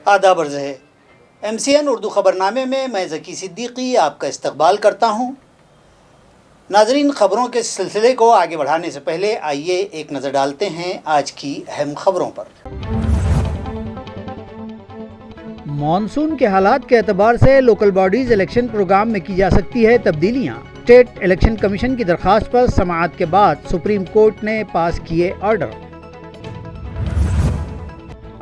آداب عرض ہے MCN اردو خبرنامے میں میں ذکی صدیقی آپ کا استقبال کرتا ہوں۔ ناظرین، خبروں کے سلسلے کو آگے بڑھانے سے پہلے آئیے ایک نظر ڈالتے ہیں آج کی اہم خبروں پر۔ مانسون کے حالات کے اعتبار سے لوکل باڈیز الیکشن پروگرام میں کی جا سکتی ہے تبدیلیاں۔ اسٹیٹ الیکشن کمیشن کی درخواست پر سماعت کے بعد سپریم کورٹ نے پاس کیے آرڈر۔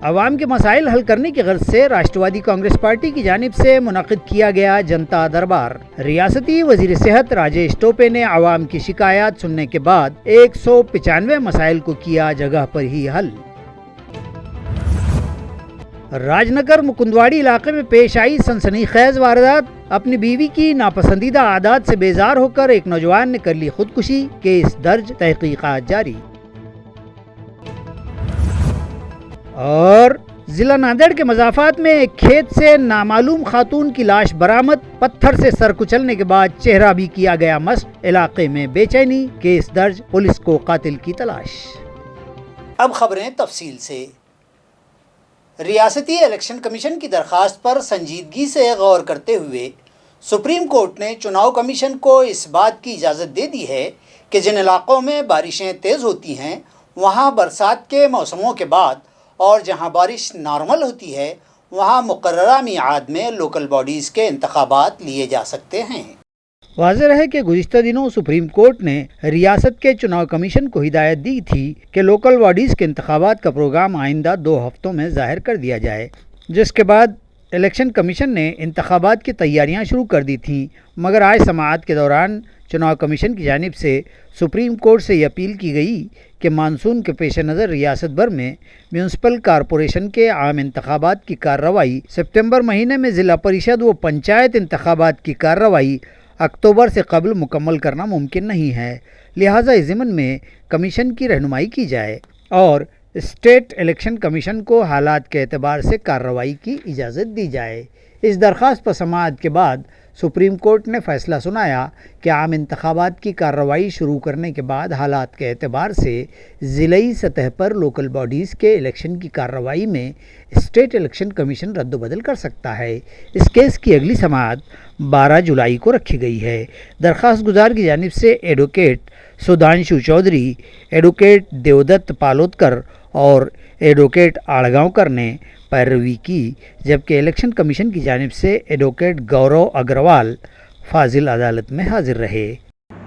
عوام کے مسائل حل کرنے کی غرض سے راشٹروادی کانگریس پارٹی کی جانب سے منعقد کیا گیا جنتا دربار۔ ریاستی وزیر صحت راجیش ٹوپے نے عوام کی شکایات سننے کے بعد 195 مسائل کو کیا جگہ پر ہی حل۔ راج نگر مکندواڑی علاقے میں پیش آئی سنسنی خیز واردات۔ اپنی بیوی کی ناپسندیدہ عادات سے بیزار ہو کر ایک نوجوان نے کر لی خودکشی، کیس درج، تحقیقات جاری۔ اور ضلع ناندیڑ کے مضافات میں ایک کھیت سے نامعلوم خاتون کی لاش برآمد، پتھر سے سر کچلنے کے بعد چہرہ بھی کیا گیا مسخ، علاقے میں بے چینی، کیس درج، پولیس کو قاتل کی تلاش۔ اب خبریں تفصیل سے۔ ریاستی الیکشن کمیشن کی درخواست پر سنجیدگی سے غور کرتے ہوئے سپریم کورٹ نے چناؤ کمیشن کو اس بات کی اجازت دے دی ہے کہ جن علاقوں میں بارشیں تیز ہوتی ہیں وہاں برسات کے موسموں کے بعد اور جہاں بارش نارمل ہوتی ہے وہاں مقررہ میعاد میں لوکل باڈیز کے انتخابات لیے جا سکتے ہیں۔ واضح رہے کہ گزشتہ دنوں سپریم کورٹ نے ریاست کے چناؤ کمیشن کو ہدایت دی تھی کہ لوکل باڈیز کے انتخابات کا پروگرام آئندہ 2 ہفتوں میں ظاہر کر دیا جائے، جس کے بعد الیکشن کمیشن نے انتخابات کی تیاریاں شروع کر دی تھیں، مگر آج سماعت کے دوران چناؤ کمیشن کی جانب سے سپریم کورٹ سے یہ اپیل کی گئی کہ مانسون کے پیش نظر ریاست بھر میں میونسپل کارپوریشن کے عام انتخابات کی کارروائی ستمبر مہینے میں، ضلع پریشد و پنچایت انتخابات کی کارروائی اکتوبر سے قبل مکمل کرنا ممکن نہیں ہے، لہٰذا اس ضمن میں کمیشن کی رہنمائی کی جائے اور اسٹیٹ الیکشن کمیشن کو حالات کے اعتبار سے کارروائی کی اجازت دی جائے۔ اس درخواست پر سماعت کے بعد سپریم کورٹ نے فیصلہ سنایا کہ عام انتخابات کی کارروائی شروع کرنے کے بعد حالات کے اعتبار سے ضلعی سطح پر لوکل باڈیز کے الیکشن کی کارروائی میں اسٹیٹ الیکشن کمیشن رد و بدل کر سکتا ہے۔ اس کیس کی اگلی سماعت 12 جولائی کو رکھی گئی ہے۔ درخواست گزار کی جانب سے ایڈوکیٹ سدھانشو چودھری، ایڈوکیٹ دیودت پالوتکر اور ایڈوکیٹ آڑگاؤکر نے پیروی کی، جبکہ الیکشن کمیشن کی جانب سے ایڈوکیٹ گورو اگروال فاضل عدالت میں حاضر رہے۔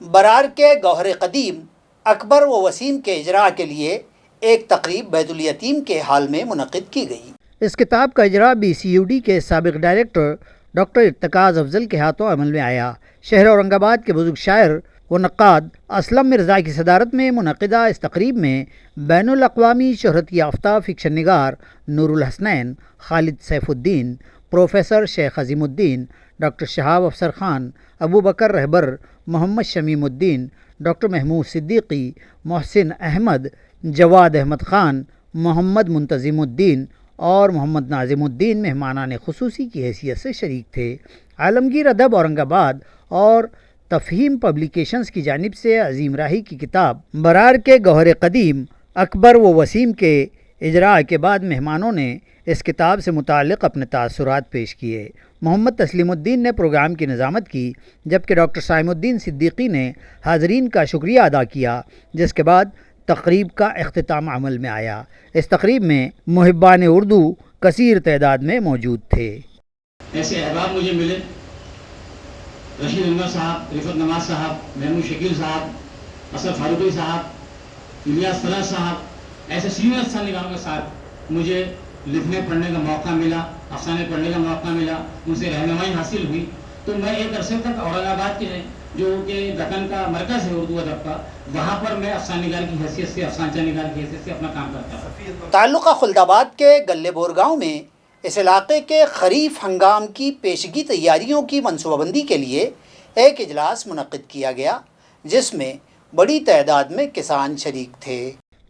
برار کے گوہر قدیم اکبر و وسیم کے اجراء کے لیے ایک تقریب بیت الیتیم کے حال میں منعقد کی گئی۔ اس کتاب کا اجراء BCUD کے سابق ڈائریکٹر ڈاکٹر ارتکاز افضل کے ہاتھوں عمل میں آیا۔ شہر اورنگ آباد کے بزرگ شاعر و نقاد اسلم مرزا کی صدارت میں منعقدہ اس تقریب میں بین الاقوامی شہرت یافتہ فکشن نگار نور الحسنین، خالد سیف الدین، پروفیسر شیخ عظیم الدین، ڈاکٹر شہاب افسر خان، ابو بکر رہبر، محمد شمیم الدین، ڈاکٹر محمود صدیقی، محسن احمد، جواد احمد خان، محمد منتظم الدین اور محمد ناظم الدین مہمانان خصوصی کی حیثیت سے شریک تھے۔ عالمگیر ادب اورنگ آباد اور تفہیم پبلیکیشنز کی جانب سے عظیم راہی کی کتاب برار کے گوہر قدیم اکبر و وسیم کے اجراء کے بعد مہمانوں نے اس کتاب سے متعلق اپنے تاثرات پیش کیے۔ محمد تسلیم الدین نے پروگرام کی نظامت کی، جبکہ ڈاکٹر سائم الدین صدیقی نے حاضرین کا شکریہ ادا کیا، جس کے بعد تقریب کا اختتام عمل میں آیا۔ اس تقریب میں محبان اردو کثیر تعداد میں موجود تھے۔ ایسے احباب مجھے ملے، رشید انور صاحب، رفت نواز صاحب، محمود شکیل صاحب، اسد فاروقی صاحب، الیاس طلعت صاحب، ایسے سینئر افسر نگاروں کے ساتھ مجھے لکھنے پڑھنے کا موقع ملا، افسانے پڑھنے کا موقع ملا، ان سے رہنمائی حاصل ہوئی۔ تو میں ایک عرصے تک اورنگ آباد کے جو کہ دکن کا مرکز ہے اردو ادب کا، وہاں پر میں افسانہ نگار کی حیثیت سے، افسانچہ نگار کی حیثیت سے اپنا کام کرتا تھا۔ تعلقہ خلد آباد کے گلے بور گاؤں میں اس علاقے کے خریف ہنگام کی پیشگی تیاریوں کی منصوبہ بندی کے لیے ایک اجلاس منعقد کیا گیا، جس میں بڑی تعداد میں کسان شریک تھے۔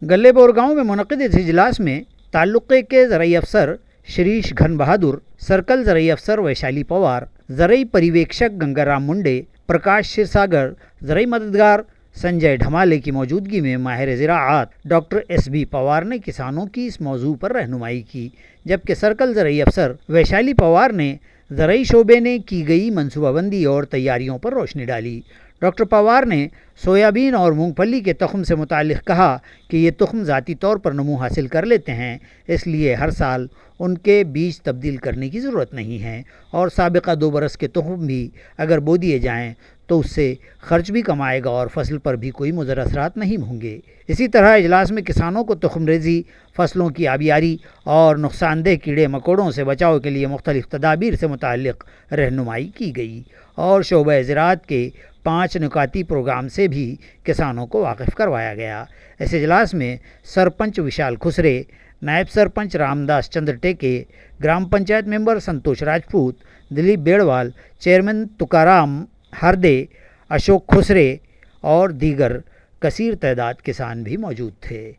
گلے بور گاؤں میں منعقد اس اجلاس میں تعلقے کے زرعی افسر شریش گھن بہادر، سرکل زرعی افسر ویشالی پوار، زرعی پریویکشک گنگا رام منڈے، پرکاش شیرساگر، زرعی مددگار سنجے ڈھمالے کی موجودگی میں ماہر زراعت ڈاکٹر SB پوار نے کسانوں کی اس موضوع پر رہنمائی کی، جبکہ سرکل زرعی افسر ویشالی پوار نے زرعی شعبے نے کی گئی منصوبہ بندی اور تیاریوں پر روشنی ڈالی۔ ڈاکٹر پوار نے سویابین اور مونگ پھلی کے تخم سے متعلق کہا کہ یہ تخم ذاتی طور پر نمو حاصل کر لیتے ہیں، اس لیے ہر سال ان کے بیج تبدیل کرنے کی ضرورت نہیں ہے، اور سابقہ 2 برس کے تخم بھی اگر بو دیے جائیں تو اس سے خرچ بھی کم آئے گا اور فصل پر بھی کوئی مضر اثرات نہیں ہوں گے۔ اسی طرح اجلاس میں کسانوں کو تخم ریزی، فصلوں کی آبیاری اور نقصان دہ کیڑے مکوڑوں سے بچاؤ کے لیے مختلف تدابیر سے متعلق رہنمائی کی گئی، اور شعبہ زراعت کے 5 نکاتی پروگرام سے بھی کسانوں کو واقف کروایا گیا۔ اس اجلاس میں سرپنچ وشال کھسرے، نائب سرپنچ رام داس چندر ٹیکے، گرام پنچایت ممبر سنتوش راجپوت، دلیپ بیڑوال، چیئرمین تکارام ہردے، اشوک کھسرے اور دیگر کثیر تعداد کسان بھی موجود تھے۔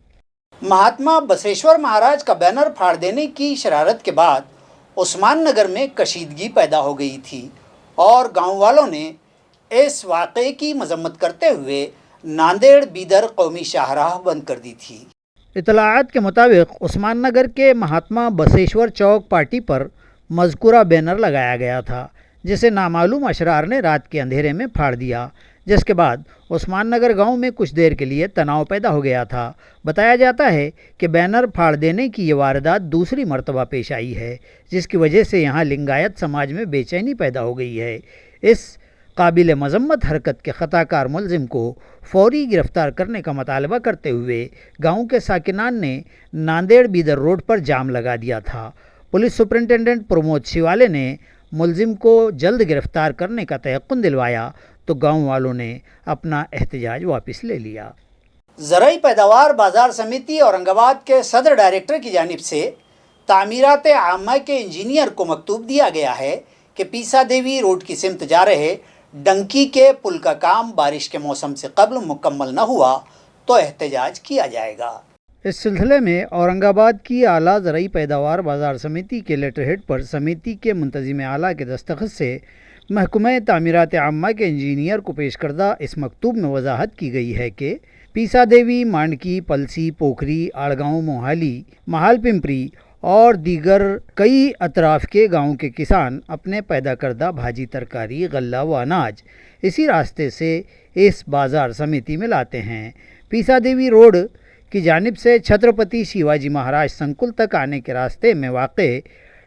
مہاتما بسویشور مہاراج کا بینر پھاڑ دینے کی شرارت کے بعد عثمان نگر میں کشیدگی پیدا ہو گئی تھی، اور گاؤں والوں نے اس واقعے کی مذمت کرتے ہوئے ناندیڑ بیدر قومی شاہراہ بند کر دی تھی۔ اطلاعات کے مطابق عثمان نگر کے مہاتما بسویشور چوک پارٹی پر مذکورہ بینر لگایا گیا تھا، جسے نامعلوم اشرار نے رات کے اندھیرے میں پھاڑ دیا، جس کے بعد عثمان نگر گاؤں میں کچھ دیر کے لیے تناؤ پیدا ہو گیا تھا۔ بتایا جاتا ہے کہ بینر پھاڑ دینے کی یہ واردات دوسری مرتبہ پیش آئی ہے، جس کی وجہ سے یہاں لنگایت سماج میں بے چینی پیدا ہو گئی ہے۔ اس قابل مذمت حرکت کے خطا کار ملزم کو فوری گرفتار کرنے کا مطالبہ کرتے ہوئے گاؤں کے ساکنان نے ناندیڑ بیدر روڈ پر جام لگا دیا تھا۔ پولیس سپرنٹینڈنٹ پرمود شیوالے نے ملزم کو جلد گرفتار کرنے کا تیقن دلوایا تو گاؤں والوں نے اپنا احتجاج واپس لے لیا۔ زرعی پیداوار بازار سمیتی اورنگ آباد کے صدر ڈائریکٹر کی جانب سے تعمیرات عامہ کے انجینئر کو مکتوب دیا گیا ہے کہ پیسا دیوی روڈ کی سمت جا رہے ڈنکی کے پل کا کام بارش کے موسم سے قبل مکمل نہ ہوا تو احتجاج کیا جائے گا۔ اس سلسلے میں اورنگ آباد کی اعلیٰ زرعی پیداوار بازار سمیتی کے لیٹر ہیڈ پر سمیتی کے منتظم اعلیٰ کے دستخط سے محکمہ تعمیرات عامہ کے انجینئر کو پیش کردہ اس مکتوب میں وضاحت کی گئی ہے کہ پیسا دیوی، مانڈکی، پلسی، پوکھری، آڑگاؤں، موہالی، مہال پمپری اور دیگر کئی اطراف کے گاؤں کے کسان اپنے پیدا کردہ بھاجی، ترکاری، غلہ و اناج اسی راستے سے اس بازار سمیتی میں لاتے ہیں۔ پیسا دیوی روڈ کی جانب سے چھترپتی شیواجی مہاراج سنکل تک آنے کے راستے میں واقع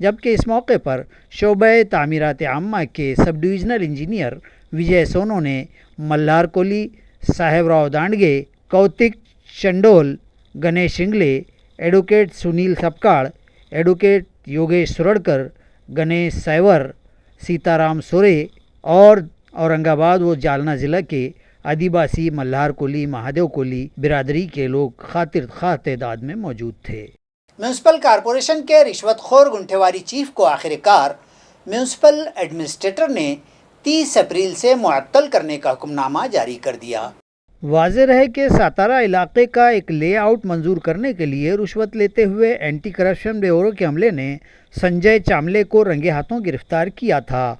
جبکہ اس موقع پر شعبہ تعمیرات عامہ کے sub divisional engineer Vijay Sonu نے ملہار کولی، صاحب راؤ دانڈگے، کوتک چنڈول، گنیش شنگلے، ایڈوکیٹ سنیل سپکاڑ، ایڈوکیٹ یوگیش سرڑکر، گنیش سیور، سیتارام سورے اور اورنگ آباد و جالنا ضلع کے آدیواسی ملہار کولی مہادیو کولی برادری کے لوگ خاطر خواہ تعداد میں موجود تھے۔ میونسپل کارپوریشن کے رشوت خور گنٹھےواری چیف کو آخر کار میونسپل ایڈمنسٹریٹر نے 30 اپریل سے معطل کرنے کا حکم نامہ جاری کر دیا۔ واضح رہے کہ ساتارا علاقے کا ایک لے آؤٹ منظور کرنے کے لیے رشوت لیتے ہوئے اینٹی کرپشن بیورو کے عملے نے سنجے چاملے کو رنگے ہاتھوں گرفتار کیا تھا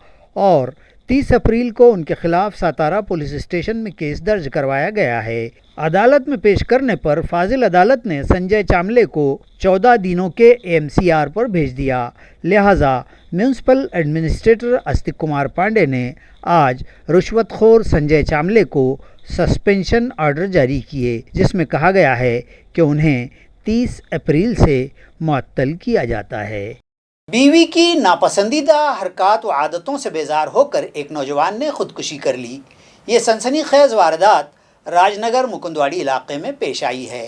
اور 30 اپریل کو ان کے خلاف ساتارا پولیس اسٹیشن میں کیس درج کروایا گیا ہے۔ عدالت میں پیش کرنے پر فاضل عدالت نے سنجے چاملے کو 14 دنوں کے MCR پر بھیج دیا، لہٰذا میونسپل ایڈمنسٹریٹر استک کمار پانڈے نے آج رشوت خور سنجے چاملے کو سسپینشن آرڈر جاری کیے، جس میں کہا گیا ہے کہ انہیں 30 اپریل سے معطل کیا جاتا ہے۔ بیوی کی ناپسندیدہ حرکات و عادتوں سے بیزار ہو کر ایک نوجوان نے خودکشی کر لی۔ یہ سنسنی خیز واردات راج نگر مکندواڑی علاقے میں پیش آئی ہے۔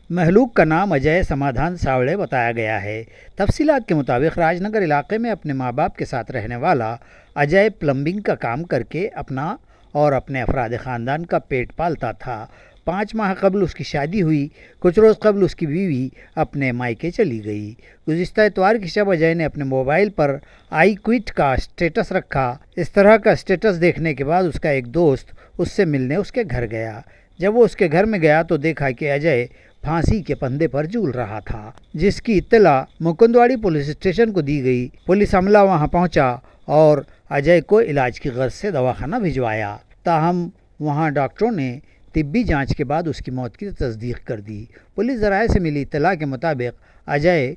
مہلوک کا نام اجے سمادھان ساوڑے بتایا گیا ہے۔ تفصیلات کے مطابق راج نگر علاقے میں اپنے ماں باپ کے ساتھ رہنے والا اجے پلمبنگ کا کام کر کے اپنا اور اپنے افراد خاندان کا پیٹ پالتا تھا۔ 5 ماہ قبل اس کی شادی ہوئی۔ کچھ روز قبل اس کی بیوی اپنے مائکے چلی گئی۔ گزشتہ اتوار کی شب اجے نے اپنے موبائل پر آئی کوئٹ کا اسٹیٹس رکھا۔ اس طرح کا اسٹیٹس دیکھنے کے بعد اس کا ایک دوست اس سے ملنے اس کے گھر گیا۔ جب وہ اس کے گھر میں گیا تو دیکھا کہ اجے پھانسی کے پندے پر جھول رہا تھا، جس کی اطلاع مکندواڑی پولیس اسٹیشن کو دی گئی۔ پولیس عملہ وہاں پہنچا اور اجے کو علاج کی غرض سے دواخانہ بھجوایا، تاہم وہاں ڈاکٹروں نے طبی جانچ کے بعد اس کی موت کی تصدیق کر دی۔ پولیس ذرائع سے ملی اطلاع کے مطابق اجے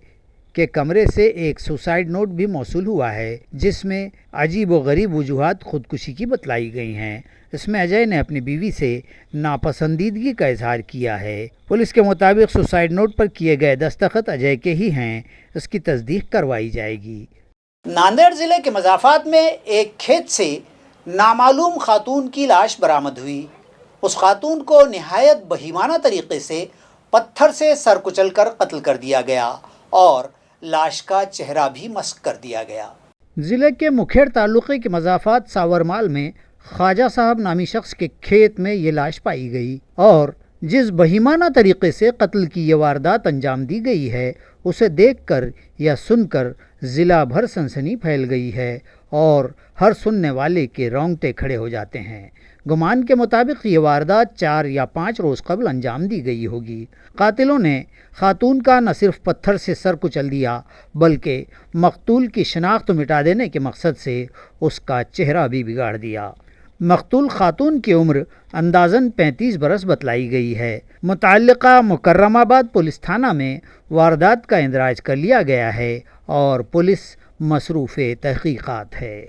کے کمرے سے ایک سوسائیڈ نوٹ بھی موصول ہوا ہے، جس میں عجیب و غریب وجوہات خودکشی کی بتلائی گئی ہیں۔ اس میں اجے نے اپنی بیوی سے ناپسندیدگی کا اظہار کیا ہے۔ پولیس کے مطابق سوسائیڈ نوٹ پر کیے گئے دستخط اجے کے ہی ہیں۔ اس کی تصدیق کروائی جائے گی۔ ناندیڑ ضلع کے مضافات میں ایک کھیت سے نامعلوم خاتون کی لاش برآمد ہوئی۔ اس خاتون کو نہایت بہیمانہ طریقے سے پتھر سے سر کچل کر قتل کر دیا گیا اور لاش کا چہرہ بھی مسخ کر دیا گیا۔ ضلع کے مکھیڑ تعلقے کے مضافات ساورمال میں خواجہ صاحب نامی شخص کے کھیت میں یہ لاش پائی گئی اور جس بہیمانہ طریقے سے قتل کی یہ واردات انجام دی گئی ہے، اسے دیکھ کر یا سن کر ضلع بھر سنسنی پھیل گئی ہے اور ہر سننے والے کے رونگٹے کھڑے ہو جاتے ہیں۔ گمان کے مطابق یہ واردات 4 یا 5 روز قبل انجام دی گئی ہوگی۔ قاتلوں نے خاتون کا نہ صرف پتھر سے سر کچل دیا بلکہ مقتول کی شناخت مٹا دینے کے مقصد سے اس کا چہرہ بھی بگاڑ دیا۔ مقتول خاتون کی عمر اندازاً 35 برس بتلائی گئی ہے۔ متعلقہ مکرم آباد پولیس تھانہ میں واردات کا اندراج کر لیا گیا ہے اور پولیس مصروف تحقیقات ہے۔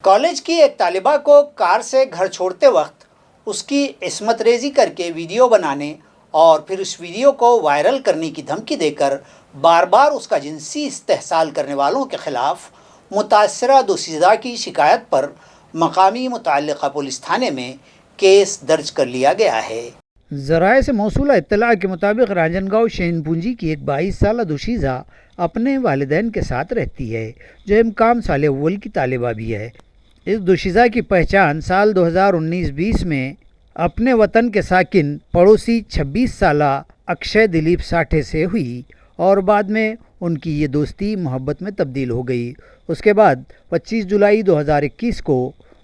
کالج کی ایک طالبہ کو کار سے گھر چھوڑتے وقت اس کی عصمت ریزی کر کے ویڈیو بنانے اور پھر اس ویڈیو کو وائرل کرنے کی دھمکی دے کر بار بار اس کا جنسی استحصال کرنے والوں کے خلاف متاثرہ دوشیزہ کی شکایت پر مقامی متعلقہ پولیس تھانے میں کیس درج کر لیا گیا ہے۔ ذرائع سے موصولہ اطلاع کے مطابق راجنگاؤں شین پونجی کی ایک 22 سالہ دوشیزہ اپنے والدین کے ساتھ رہتی ہے، جو امکان سال اول کی طالبہ بھی ہے۔ اس دوشیزہ کی پہچان سال 2019-20 میں اپنے وطن کے ساکن پڑوسی 26 سالہ اکشے دلیپ ساٹھے سے ہوئی اور بعد میں ان کی یہ دوستی محبت میں تبدیل ہو گئی۔ اس کے بعد 25 جولائی 2021 کو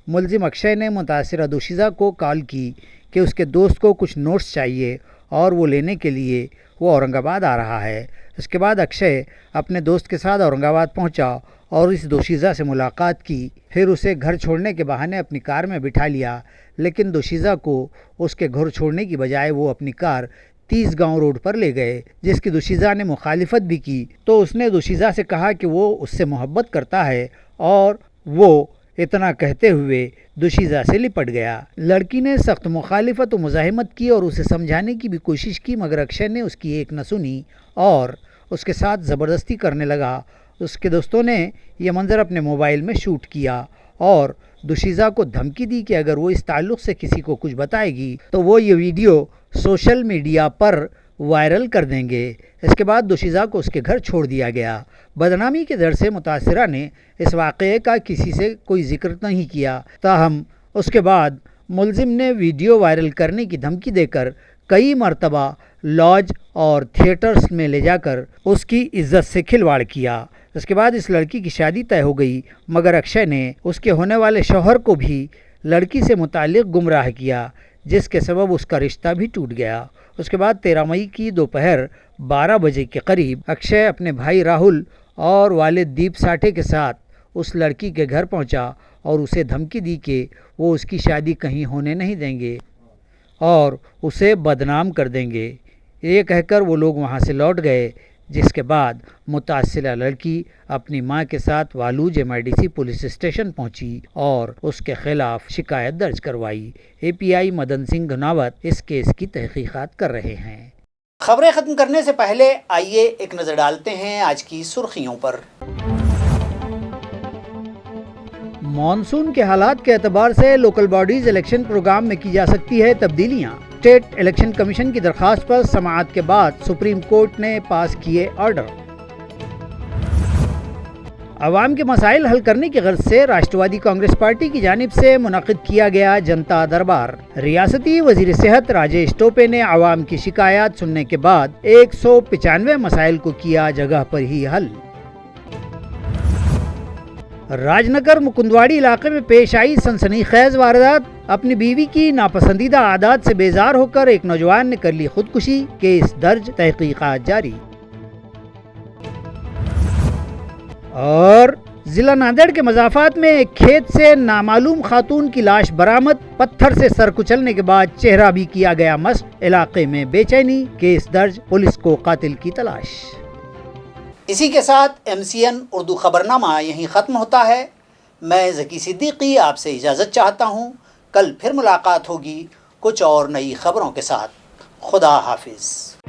ملزم اکشے نے متاثرہ دوشیزہ کو کال کی کہ اس کے دوست کو کچھ نوٹس چاہیے اور وہ لینے کے لیے وہ اورنگ آباد آ رہا ہے۔ اس کے بعد اکشے اپنے دوست کے ساتھ اورنگ آباد پہنچا اور اس دوشیزہ سے ملاقات کی، پھر اسے گھر چھوڑنے کے بہانے اپنی کار میں بٹھا لیا، لیکن دوشیزہ کو اس کے گھر چھوڑنے کی بجائے وہ اپنی کار 30 گاؤں روڈ پر لے گئے، جس کی دوشیزہ نے مخالفت بھی کی تو اس نے دوشیزہ سے کہا کہ وہ اس سے محبت کرتا ہے اور وہ اتنا کہتے ہوئے دوشیزہ سے لپٹ گیا۔ لڑکی نے سخت مخالفت و مزاحمت کی اور اسے سمجھانے کی بھی کوشش کی، مگر اکشے نے اس کی ایک نہ سنی اور اس کے ساتھ زبردستی کرنے لگا اس کے دوستوں نے یہ منظر اپنے موبائل میں شوٹ کیا اور دوشیزہ کو دھمکی دی کہ اگر وہ اس تعلق سے کسی کو کچھ بتائے گی تو وہ یہ ویڈیو سوشل میڈیا پر وائرل کر دیں گے۔ اس کے بعد دوشیزہ کو اس کے گھر چھوڑ دیا گیا۔ بدنامی کے ڈر سے متاثرہ نے اس واقعے کا کسی سے کوئی ذکر نہیں کیا، تاہم اس کے بعد ملزم نے ویڈیو وائرل کرنے کی دھمکی دے کر کئی مرتبہ لاج اور تھیٹرز میں لے جا کر اس کی عزت سے کھلواڑ کیا۔ اس کے بعد اس لڑکی کی شادی طے ہو گئی، مگر اکشے نے اس کے ہونے والے شوہر کو بھی لڑکی سے متعلق گمراہ کیا، جس کے سبب اس کا رشتہ بھی ٹوٹ گیا۔ اس کے بعد 13 مئی کی دوپہر 12 بجے کے قریب اکشے اپنے بھائی راہل اور والد دیپ ساٹھے کے ساتھ اس لڑکی کے گھر پہنچا اور اسے دھمکی دی کہ وہ اس کی شادی کہیں ہونے نہیں دیں گے اور اسے بدنام کر دیں گے۔ یہ کہہ کر وہ لوگ وہاں سے لوٹ گئے، جس کے بعد متاثرہ لڑکی اپنی ماں کے ساتھ والوج MIDC پولیس اسٹیشن پہنچی اور اس کے خلاف شکایت درج کروائی۔ API مدن سنگھ گھناوت اس کیس کی تحقیقات کر رہے ہیں۔ خبریں ختم کرنے سے پہلے آئیے ایک نظر ڈالتے ہیں آج کی سرخیوں پر۔ مانسون کے حالات کے اعتبار سے لوکل باڈیز الیکشن پروگرام میں کی جا سکتی ہے تبدیلیاں۔ اسٹیٹ الیکشن کمیشن کی درخواست پر سماعت کے بعد سپریم کورٹ نے پاس کیے آرڈر۔ عوام کے مسائل حل کرنے کی غرض سے راشٹروادی کانگریس پارٹی کی جانب سے منعقد کیا گیا جنتا دربار۔ ریاستی وزیر صحت راجیش ٹوپے نے عوام کی شکایات سننے کے بعد 195 مسائل کو کیا جگہ پر ہی حل۔ راج نگر مکندواڑی علاقے میں پیش آئی سنسنی خیز واردات۔ اپنی بیوی کی ناپسندیدہ عادات سے بیزار ہو کر ایک نوجوان نے کر لی خودکشی، کیس درج، تحقیقات جاری۔ اور ضلع ناندیڑ کے مضافات میں ایک کھیت سے نامعلوم خاتون کی لاش برآمد، پتھر سے سر کچلنے کے بعد چہرہ بھی کیا گیا مسخ، علاقے میں بے چینی، کیس درج، پولیس کو قاتل کی تلاش۔ اسی کے ساتھ MCN اردو خبرنامہ یہیں ختم ہوتا ہے۔ میں ذکی صدیقی آپ سے اجازت چاہتا ہوں۔ کل پھر ملاقات ہوگی کچھ اور نئی خبروں کے ساتھ۔ خدا حافظ۔